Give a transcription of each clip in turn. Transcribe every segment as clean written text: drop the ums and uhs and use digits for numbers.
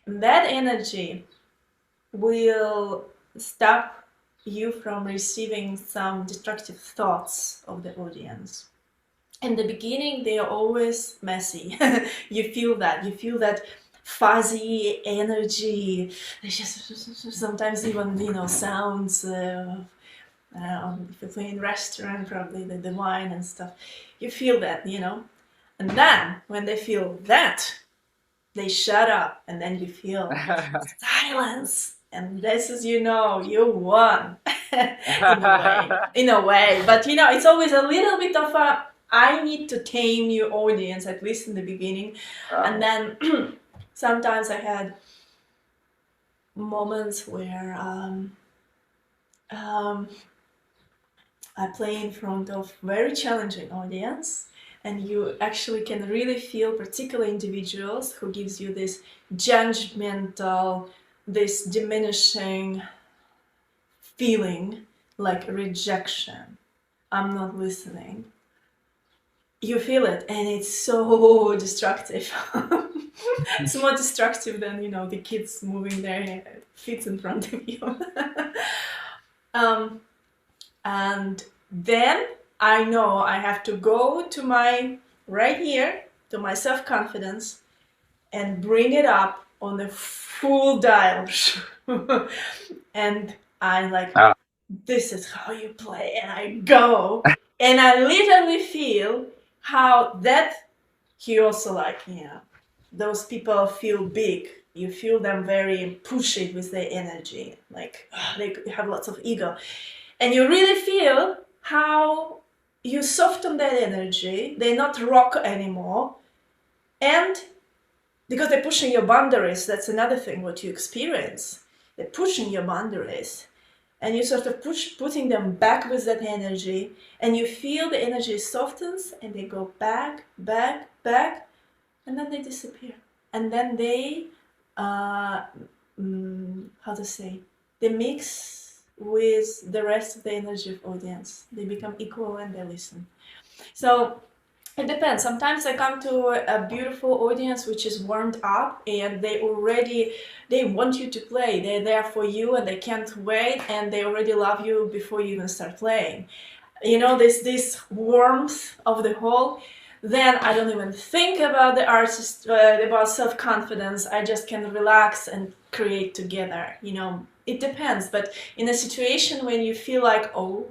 And that energy will stop you from receiving some destructive thoughts of the audience. In the beginning, they are always messy. You feel that. You feel that fuzzy energy. There's just sometimes even, sounds. If you play in restaurant, probably the wine and stuff. You feel that. And then when they feel that, they shut up, and then you feel silence. And this is, you won. In a way. But it's always a little bit of a, I need to tame your audience, at least in the beginning. And then sometimes I had moments where I play in front of very challenging audience, and you actually can really feel particular individuals who gives you this judgmental, this diminishing feeling, like rejection. I'm not listening. You feel it, and it's so destructive. It's more destructive than the kids moving their feet in front of you. And then I know I have to go to my right here, to my self-confidence, and bring it up on the full dial. And I like, this is how you play, and I go, and I literally feel how that he also like, those people feel big. You feel them very pushy with their energy, like they have lots of ego. And you really feel how you soften that energy. They're not rock anymore. And because they're pushing your boundaries, that's another thing what you experience. They're pushing your boundaries. And you sort of putting them back with that energy. And you feel the energy softens, and they go back, back, back. And then they disappear. And then they, how to say, they mix with the rest of the energy of audience. They become equal and they listen. So it depends. Sometimes I come to a beautiful audience which is warmed up, and they want you to play. They're there for you, and they can't wait, and they already love you before you even start playing. This warmth of the whole. Then I don't even think about the artist, about self-confidence. I just can relax and create together. It depends. But in a situation when you feel like, oh,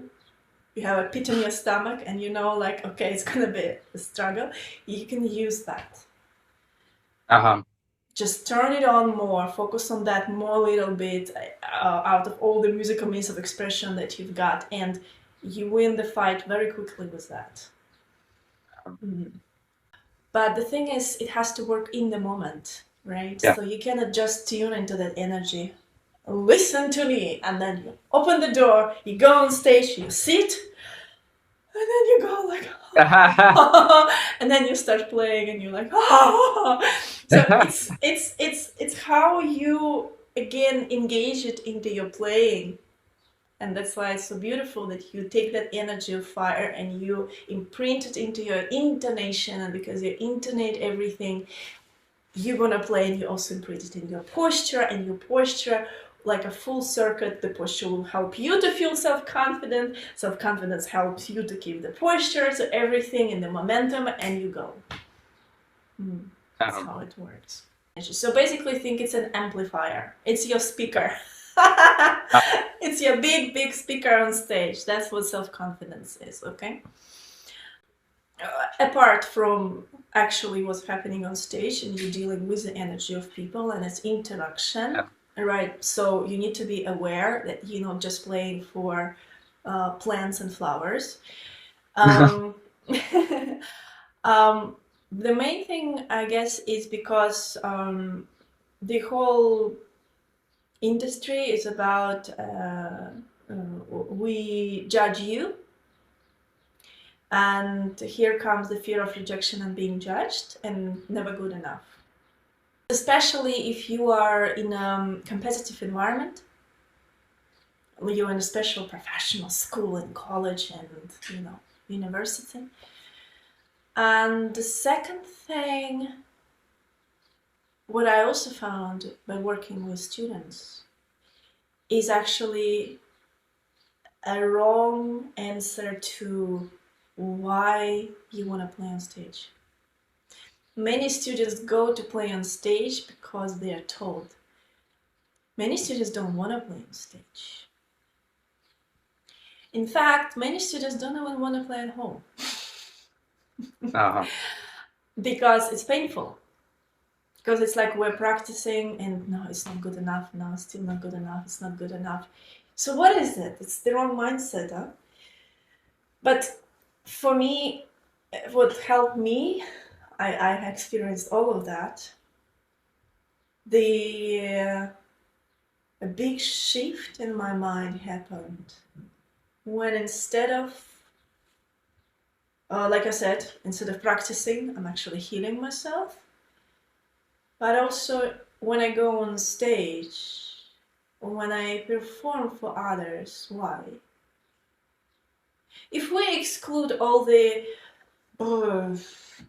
you have a pit in your stomach, and like, okay, it's gonna be a struggle, you can use that. Just turn it on more, focus on that more a little bit, out of all the musical means of expression that you've got, and you win the fight very quickly with that. But the thing is, it has to work in the moment, right? Yeah. So you cannot just tune into that energy. Listen to me, and then you open the door, you go on stage, you sit, and then you go like, and then you start playing, and you're like, so it's how you again engage it into your playing. And that's why it's so beautiful that you take that energy of fire and you imprint it into your intonation. And because you intonate everything, you're gonna play, and you also imprint it in your posture. And your posture, like a full circuit, the posture will help you to feel self-confident. Self-confidence helps you to keep the posture. So everything in the momentum, and you go. That's how it works. So basically, think it's an amplifier. It's your speaker. It's your big, big speaker on stage. That's what self-confidence is, okay? Apart from actually what's happening on stage, and you're dealing with the energy of people and its interaction, right? So you need to be aware that you're not just playing for plants and flowers. The main thing, I guess, is because the whole industry is about we judge you, and here comes the fear of rejection and being judged, and never good enough. Especially if you are in a competitive environment, you're in a special professional school and college and university. And the second thing what I also found by working with students is actually a wrong answer to why you want to play on stage. Many students go to play on stage because they are told. Many students don't want to play on stage. In fact, many students don't even want to play at home Uh-huh. because it's painful. Because it's like we're practicing and no, it's not good enough. No, it's still not good enough. It's not good enough. So what is it? It's the wrong mindset, huh? But for me, what helped me, I experienced all of that. A big shift in my mind happened when instead of, like I said, instead of practicing, I'm actually healing myself. But also when I go on stage, when I perform for others, why? If we exclude all the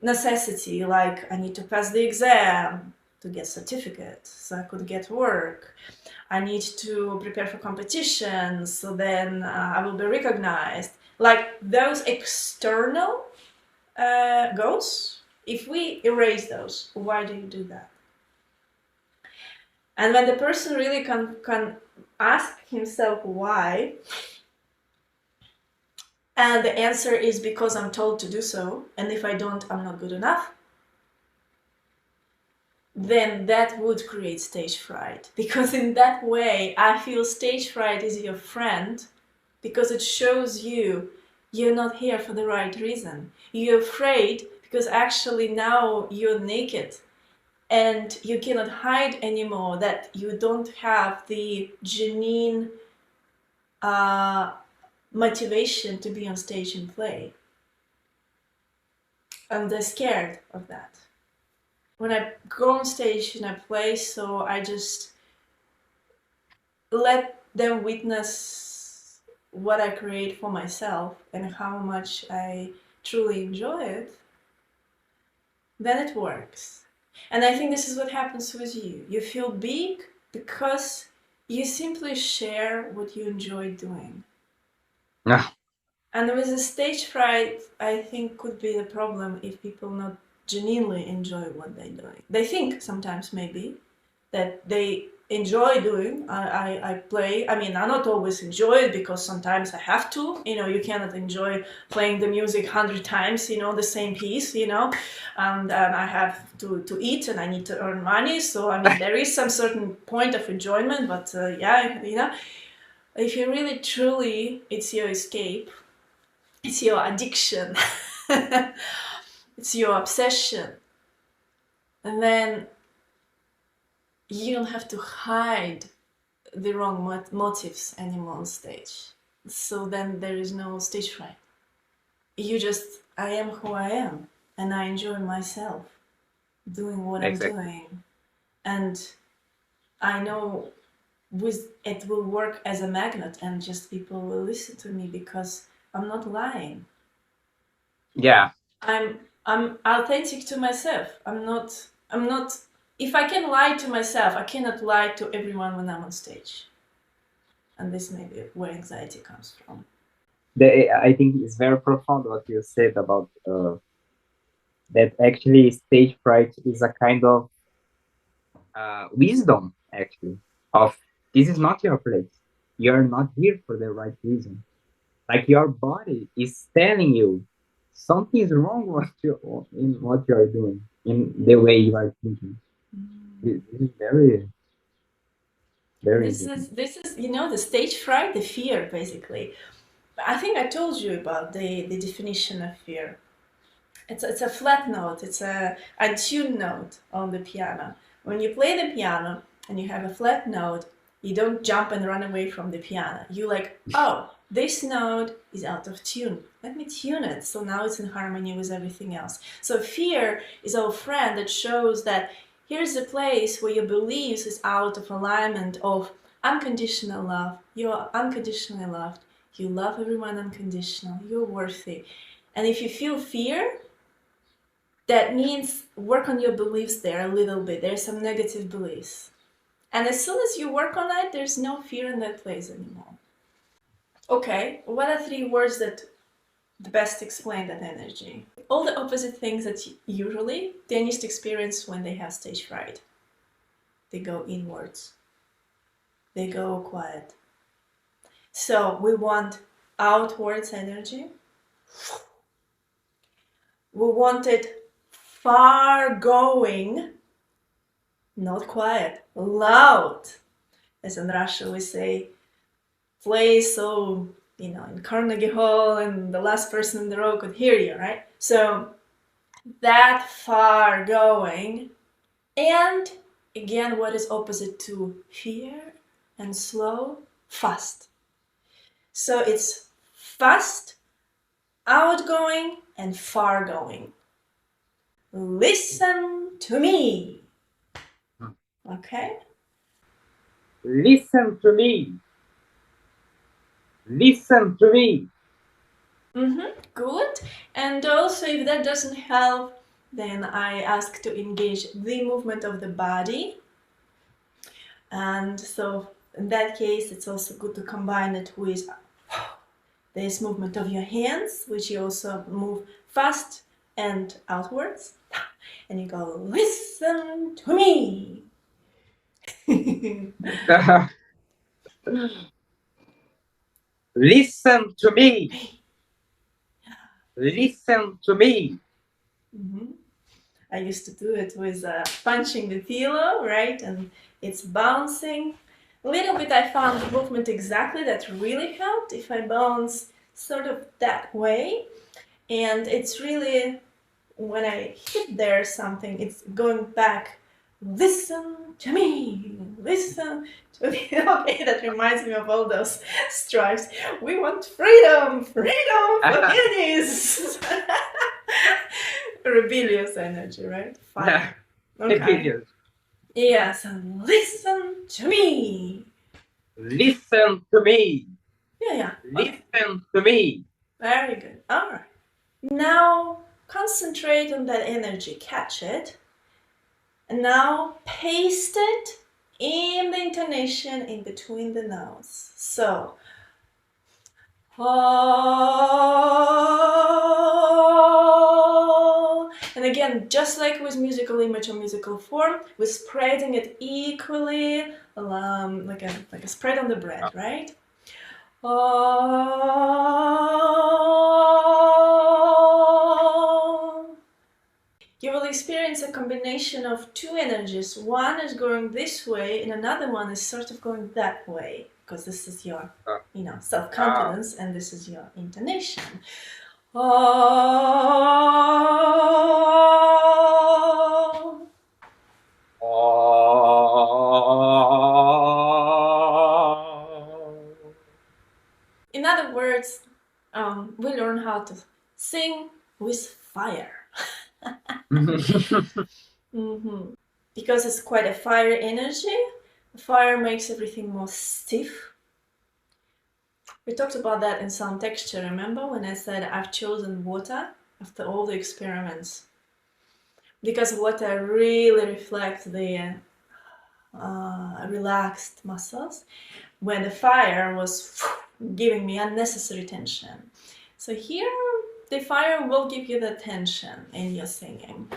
necessity, like I need to pass the exam to get certificate, so I could get work. I need to prepare for competitions, so then I will be recognized. Like those external goals, if we erase those, why do you do that? And when the person really can ask himself why, and the answer is because I'm told to do so, and if I don't, I'm not good enough, then that would create stage fright. Because in that way, I feel stage fright is your friend because it shows you you're not here for the right reason. You're afraid because actually now you're naked and you cannot hide anymore that you don't have the genuine motivation to be on stage and play. And they're scared of that. When I go on stage and I play, so I just let them witness what I create for myself and how much I truly enjoy it, then it works. And I think this is what happens with you. You feel big because you simply share what you enjoy doing. Yeah. And with the stage fright, I think could be the problem if people not genuinely enjoy what they're doing. They think sometimes maybe that they enjoy doing. I play. I mean, I not always enjoy it because sometimes I have to. You know, you cannot enjoy playing the music 100 times. You know, the same piece. You know, and I have to eat and I need to earn money. So I mean, there is some certain point of enjoyment. But yeah, you know, if you really truly, it's your escape. It's your addiction. It's your obsession. And then you don't have to hide the wrong motives anymore on stage. So then there is no stage fright. You just, I am who I am, and I enjoy myself doing what I'm Exactly. doing. And I know it will work as a magnet, and just people will listen to me because I'm not lying. Yeah. I'm authentic to myself. I'm not if I can lie to myself, I cannot lie to everyone when I'm on stage. And this may be where anxiety comes from. I think it's very profound what you said about that actually stage fright is a kind of wisdom, actually, of this is not your place. You're not here for the right reason. Like your body is telling you something is wrong in what you are doing, in the way you are thinking. This is very, And very this interesting. is this is the stage fright, the fear basically. I think I told you about the definition of fear. It's a flat note. It's a tune note on the piano. When you play the piano and you have a flat note, you don't jump and run away from the piano. You like, oh, this note is out of tune. Let me tune it so now it's in harmony with everything else. So fear is our friend that shows that here's a place where your beliefs is out of alignment of unconditional love. You're unconditionally loved. You love everyone unconditional. You're worthy. And if you feel fear, That means work on your beliefs there a little bit. There's some negative beliefs. And as soon as you work on that, there's no fear in that place anymore. Okay, what are 3 words that the best explain that energy? All the opposite things that usually pianists experience when they have stage fright. They go inwards. They go quiet. So we want outwards energy. We want it far going, not quiet, loud. As in Russia we say, play so, in Carnegie Hall and the last person in the row could hear you, right? So that far going. And again, what is opposite to fear and slow? Fast. So it's fast, outgoing, and far going. Listen to me. Okay? Listen to me. Listen to me. Good. And also, if that doesn't help, then I ask to engage the movement of the body. And so in that case, it's also good to combine it with this movement of your hands, which you also move fast and outwards. And you go, listen to me. Listen to me. Listen to me. I used to do it with punching the pillow, right? And it's bouncing. A little bit I found the movement exactly that really helped if I bounce sort of that way. And it's really, when I hit there something, it's going back. Listen to me, listen to me. Okay, that reminds me of all those stripes. We want freedom, freedom for pianists. Rebellious energy, right? Fire. Okay. Rebellious. Yeah, so listen to me. Listen to me. Yeah. Listen to me. Very good. All right. Now concentrate on that energy, catch it, and now paste it in the intonation in between the notes. So, and again, just like with musical image or musical form, we're spreading it equally, like a spread on the bread, right? You will experience a combination of 2 energies. One is going this way and another one is sort of going that way, because this is your, self-confidence and this is your intonation. In other words, we learn how to sing with fire. Because it's quite a fire energy. Fire makes everything more stiff. We talked about that in sound texture, remember when I said I've chosen water after all the experiments? Because water really reflects the relaxed muscles, when the fire was giving me unnecessary tension. So here, the fire will give you the tension in your singing.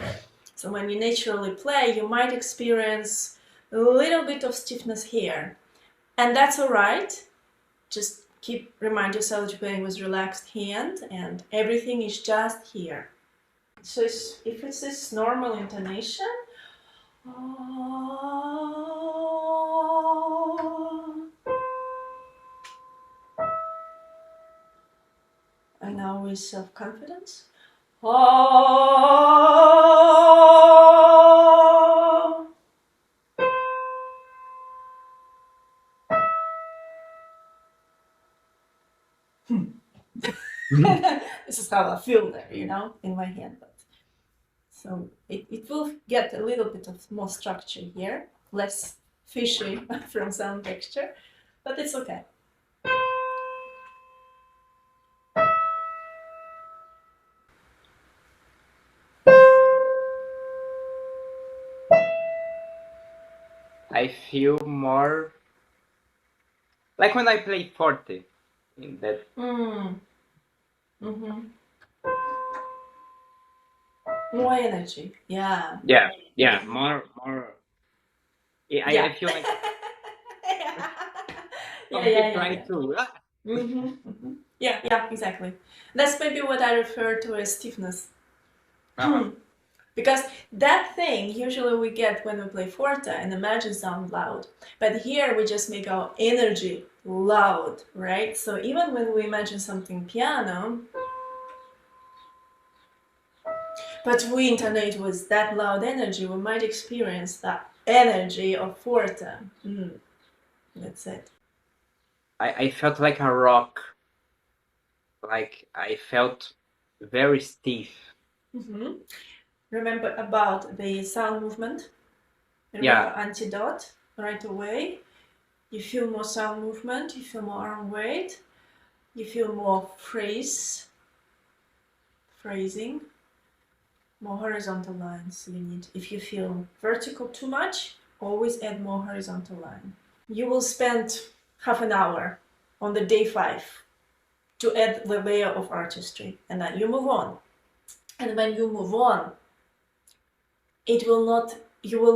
So when you naturally play, you might experience a little bit of stiffness here. And that's all right. Just remind yourself you're playing with relaxed hand and everything is just here. So if it's this normal intonation, and now with self-confidence. This is how I feel there, in my hand. So it will get a little bit of more structure here, less fishy from sound texture, but it's okay. I feel more like when I play forte in that. More energy. Yeah. Yeah, more. Yeah. I feel like Yeah. something trying to. Yeah, exactly. That's maybe what I refer to as stiffness. Uh-huh. Because that thing usually we get when we play forte and imagine sound loud. But here we just make our energy loud, right? So even when we imagine something piano, but we intonate with that loud energy, we might experience that energy of forte. That's it. I felt like a rock. Like I felt very stiff. Remember about the sound movement? Remember antidote right away? You feel more sound movement, you feel more arm weight, you feel more phrasing, more horizontal lines you need. If you feel vertical too much, always add more horizontal line. You will spend half an hour on the day 5 to add the layer of artistry, and then you move on. And when you move on, you will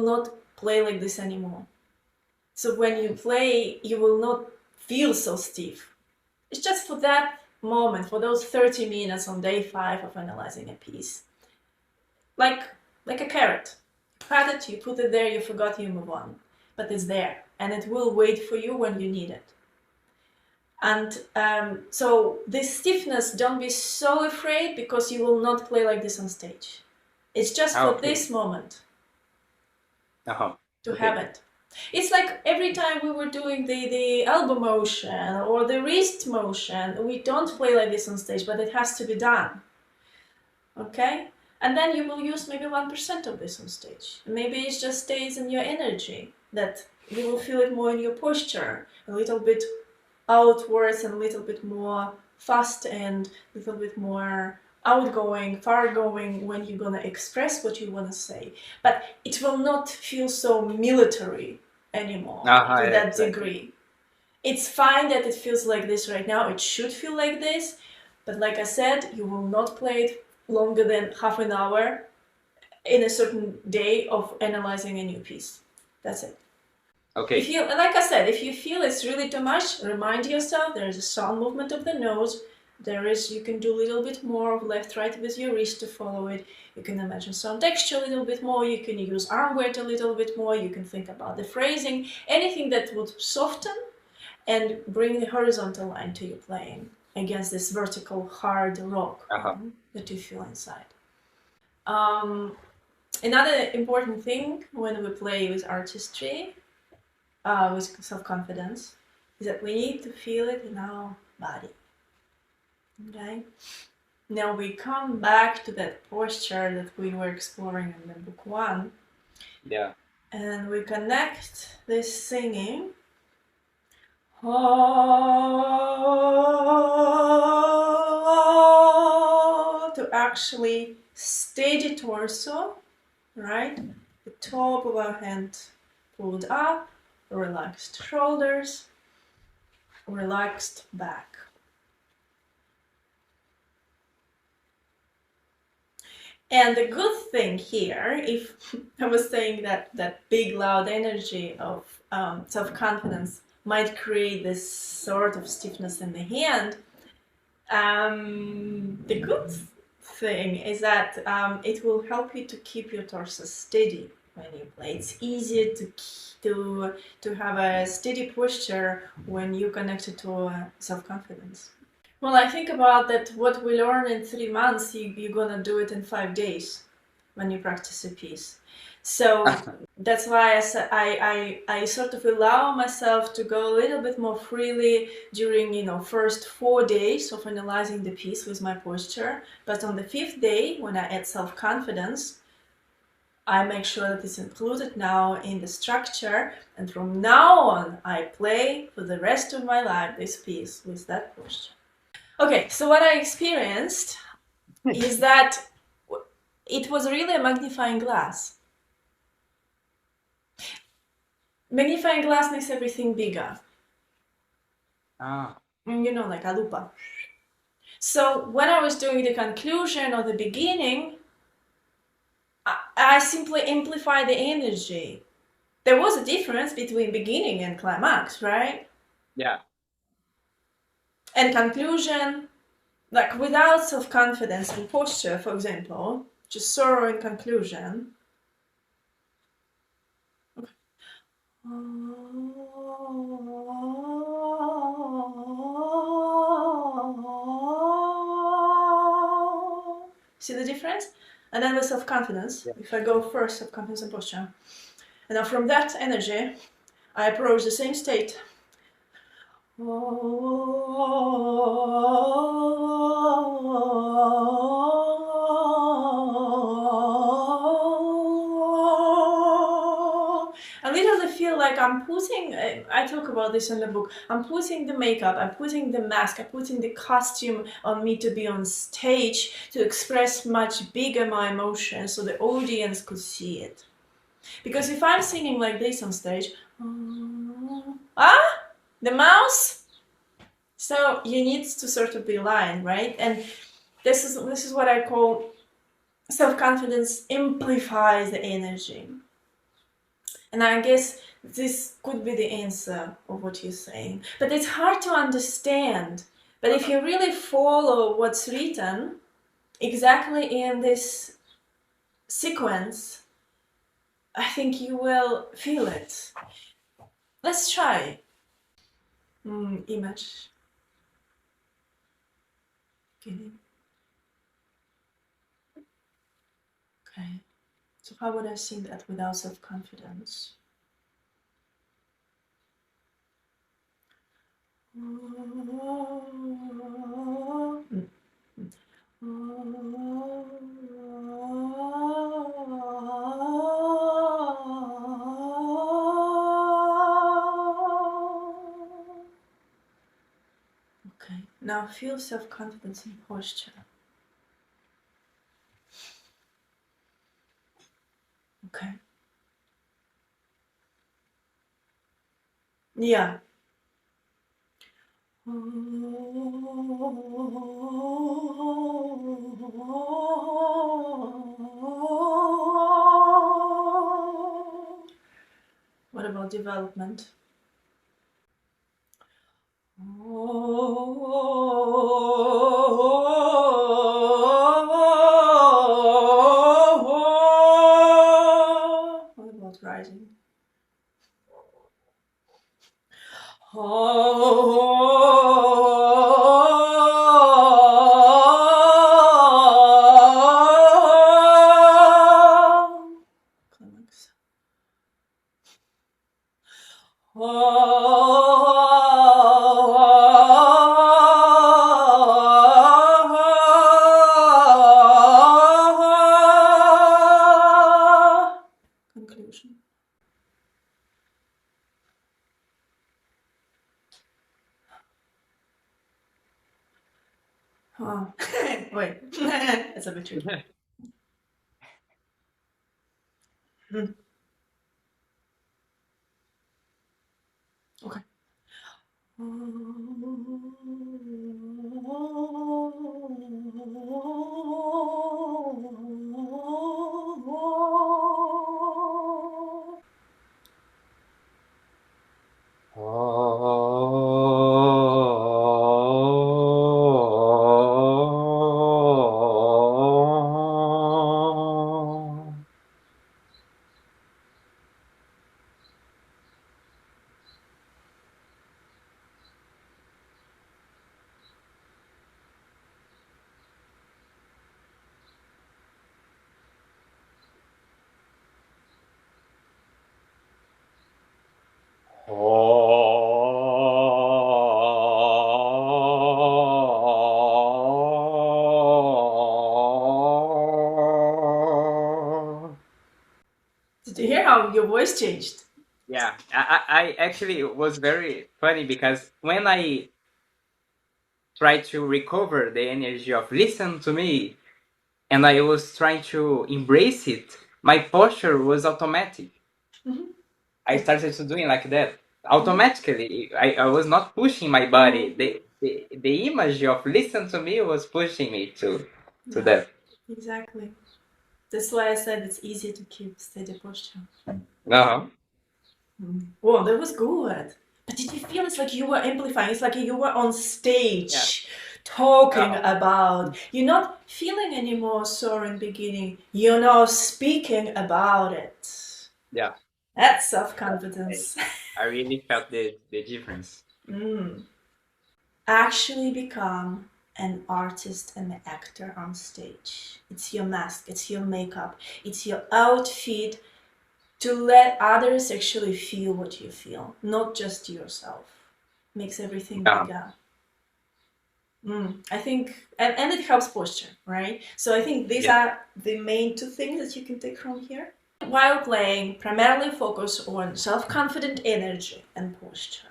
not play like this anymore. So when you play, you will not feel so stiff. It's just for that moment, for those 30 minutes on day 5 of analyzing a piece. Like a carrot. You cut it, you put it there, you forgot, you move on. But it's there, and it will wait for you when you need it. And so this stiffness, don't be so afraid, because you will not play like this on stage. It's just for this moment to have it. It's like every time we were doing the elbow motion or the wrist motion, we don't play like this on stage, but it has to be done. Okay? And then you will use maybe 1% of this on stage. Maybe it just stays in your energy, that you will feel it more in your posture, a little bit outwards and a little bit more fast and a little bit more outgoing, far going when you're gonna express what you want to say. But it will not feel so military anymore to that degree. It's fine that it feels like this right now. It should feel like this. But like I said, you will not play it longer than half an hour in a certain day of analyzing a new piece. That's it. Okay. If you, like I said, if you feel it's really too much, remind yourself there is a sound movement of the nose. You can do a little bit more of left, right with your wrist to follow it. You can imagine sound texture a little bit more. You can use arm weight a little bit more. You can think about the phrasing, anything that would soften and bring the horizontal line to your playing against this vertical hard rock that you feel inside. Another important thing when we play with artistry, with self-confidence, is that we need to feel it in our body. Okay? Now we come back to that posture that we were exploring in the book 1. Yeah. And we connect this singing to actually steady torso, right? The top of our hand pulled up, relaxed shoulders, relaxed back. And the good thing here, if I was saying that big loud energy of self-confidence might create this sort of stiffness in the hand, the good thing is that it will help you to keep your torso steady when you play. It's easier to have a steady posture when you connect it to self-confidence. Well, I think about that what we learn in 3 months, you're gonna do it in 5 days when you practice a piece. So that's why I sort of allow myself to go a little bit more freely during, first 4 days of analyzing the piece with my posture. But on the 5th day, when I add self-confidence, I make sure that it's included now in the structure. And from now on, I play for the rest of my life this piece with that posture. Okay, so what I experienced is that it was really a magnifying glass. Magnifying glass makes everything bigger. Ah. You know, like a lupa. So when I was doing the conclusion or the beginning, I simply amplify the energy. There was a difference between beginning and climax, right? Yeah. And conclusion, like without self-confidence and posture, for example, just sorrow in conclusion. Okay. See the difference? And then with self-confidence, Yeah. if I go first, self-confidence and posture, and now from that energy, I approach the same state. I literally feel like I'm putting, I talk about this in the book, I'm putting the makeup, I'm putting the mask, I'm putting the costume on me to be on stage, to express much bigger my emotions so the audience could see it. Because if I'm singing like this on stage, the mouse. So you need to sort of be aligned, right? And this is what I call self-confidence amplifies the energy. And I guess this could be the answer of what you're saying. But it's hard to understand. But if you really follow what's written exactly in this sequence, I think you will feel it. Let's try. Image. Okay. So how would I sing that without self-confidence? Okay, now feel self-confidence in posture. Okay. Yeah. What about development? What about rising? Climax. Conclusion. Oh. Wait, that's a bit tricky. Okay. Did you hear how your voice changed? Yeah, I actually, it was very funny because when I tried to recover the energy of listen to me and I was trying to embrace it, my posture was automatic. Mhm. I started to doing like that automatically. I was not pushing my body. The image of listen to me was pushing me to that. Exactly. That's why I said it's easier to keep steady posture. Uh-huh. Whoa, that was good. But did you feel it's like you were amplifying? It's like you were on stage talking about. You're not feeling anymore sore in beginning. You're now speaking about it. Yeah. That's self-confidence. I really felt the difference. Actually become an artist and an actor on stage. It's your mask, it's your makeup, it's your outfit to let others actually feel what you feel, not just yourself. Makes everything bigger. I think, and it helps posture, right? So I think these are the main two things that you can take from here. While playing, primarily focus on self-confident energy and posture.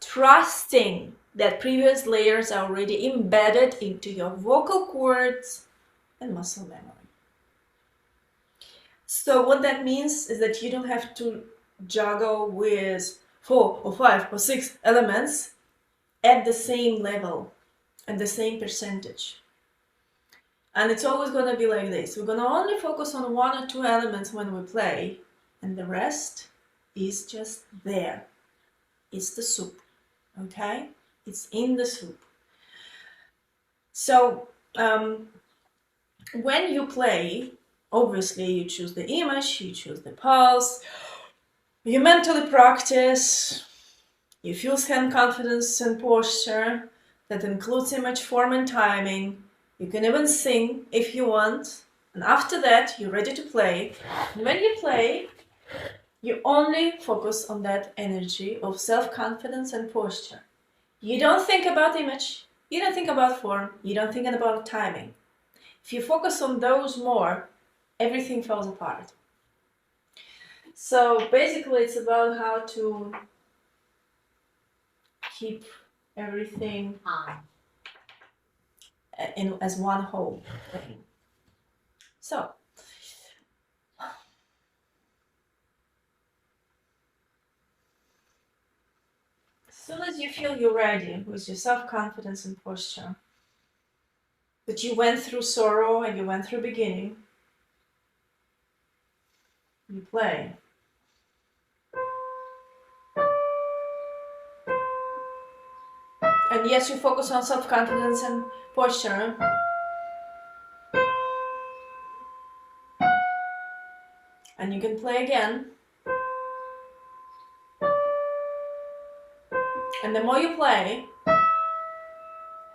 Trusting that previous layers are already embedded into your vocal cords and muscle memory. So what that means is that you don't have to juggle with 4 or 5 or 6 elements at the same level and the same percentage. And it's always going to be like this. We're going to only focus on 1 or 2 elements when we play, and the rest is just there. It's the soup, okay? It's in the soup. So when you play, obviously you choose the image, you choose the pulse, you mentally practice, you feel hand confidence and posture. That includes image form and timing. You can even sing if you want. And after that, you're ready to play. And when you play, you only focus on that energy of self-confidence and posture. You don't think about image, you don't think about form, you don't think about timing. If you focus on those more, everything falls apart. So basically it's about how to keep everything as one whole thing. So as soon as you feel you're ready with your self-confidence and posture, that you went through sorrow and you went through beginning, you play. And yes, you focus on self-confidence and posture. And you can play again. And the more you play,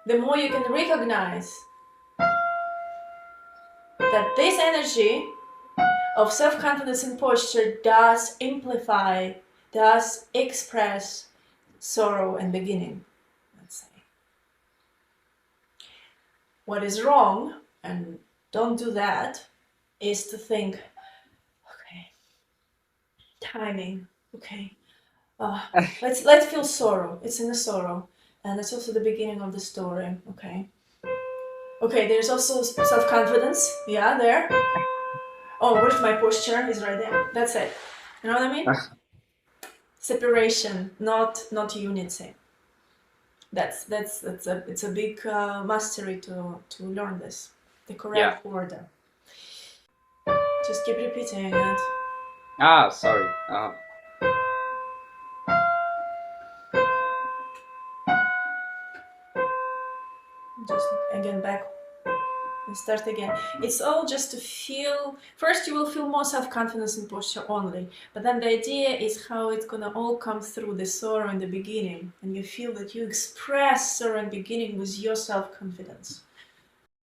the more you can recognize that this energy of self-confidence and posture does amplify, does express sorrow and beginning, let's say. What is wrong, and don't do that, is to think, okay, timing, okay, let's feel sorrow. It's in the sorrow, and it's also the beginning of the story, okay. Okay, there's also self-confidence, yeah, there. Oh, where's my posture? Is right there. That's it. You know what I mean? Separation, not unity. It's a big mastery to learn this, the correct order. Just keep repeating it. Sorry. Just again back and start again. It's all just to feel. First, you will feel more self-confidence in posture only, but then the idea is how it's gonna all come through the sorrow in the beginning, and you feel that you express sorrow in the beginning with your self-confidence.